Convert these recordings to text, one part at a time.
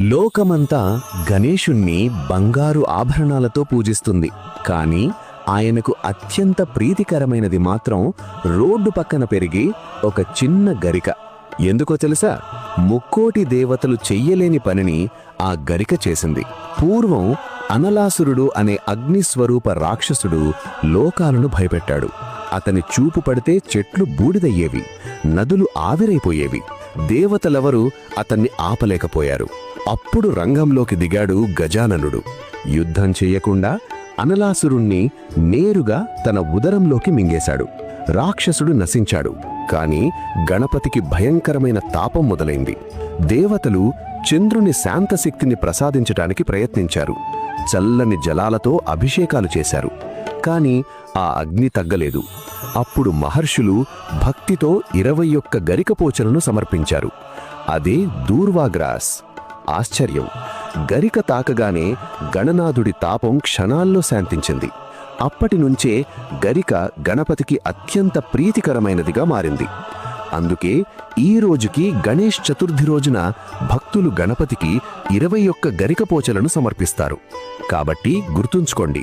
లోకమంతా గణేశుణ్ణి బంగారు ఆభరణాలతో పూజిస్తుంది, కాని ఆయనకు అత్యంత ప్రీతికరమైనది మాత్రం రోడ్డు పక్కన పెరిగి ఒక చిన్న గరిక. ఎందుకో తెలుసా? ముక్కోటి దేవతలు చెయ్యలేని పనిని ఆ గరిక చేసింది. పూర్వం అనలాసురుడు అనే అగ్నిస్వరూప రాక్షసుడు లోకాలను భయపెట్టాడు. అతని చూపు పడితే చెట్లు బూడిదయ్యేవి, నదులు ఆవిరైపోయేవి. దేవతలెవరూ అతన్ని ఆపలేకపోయారు. అప్పుడు రంగంలోకి దిగాడు గజాననుడు. యుద్ధం చెయ్యకుండా అనలాసురుణ్ణి నేరుగా తన ఉదరంలోకి మింగేశాడు. రాక్షసుడు నశించాడు. కాని గణపతికి భయంకరమైన తాపం మొదలైంది. దేవతలు చంద్రుని శాంతశక్తిని ప్రసాదించటానికి ప్రయత్నించారు. చల్లని జలాలతో అభిషేకాలు చేశారు. కాని ఆ అగ్ని తగ్గలేదు. అప్పుడు మహర్షులు భక్తితో 21 గరికపోచలను సమర్పించారు. అదే దూర్వాగ్రాస్. ఆశ్చర్యం! గరిక తాకగానే గణనాథుడి తాపం క్షణాల్లో శాంతించింది. అప్పటినుంచే గరిక గణపతికి అత్యంత ప్రీతికరమైనదిగా మారింది. అందుకే ఈ రోజుకి గణేష్ చతుర్థి రోజున భక్తులు గణపతికి 21 గరికపోచలను సమర్పిస్తారు. కాబట్టి గుర్తుంచుకోండి,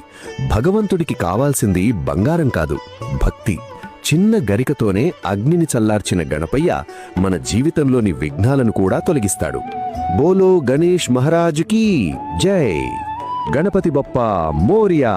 భగవంతుడికి కావాల్సింది బంగారం కాదు, భక్తి. చిన్న గరికతోనే అగ్నిని చల్లార్చిన గణపయ్య మన జీవితంలోని విఘ్నాలను కూడా తొలగిస్తాడు. బోలో గణేష్ మహారాజుకి జై! గణపతి బప్పా మోరియా!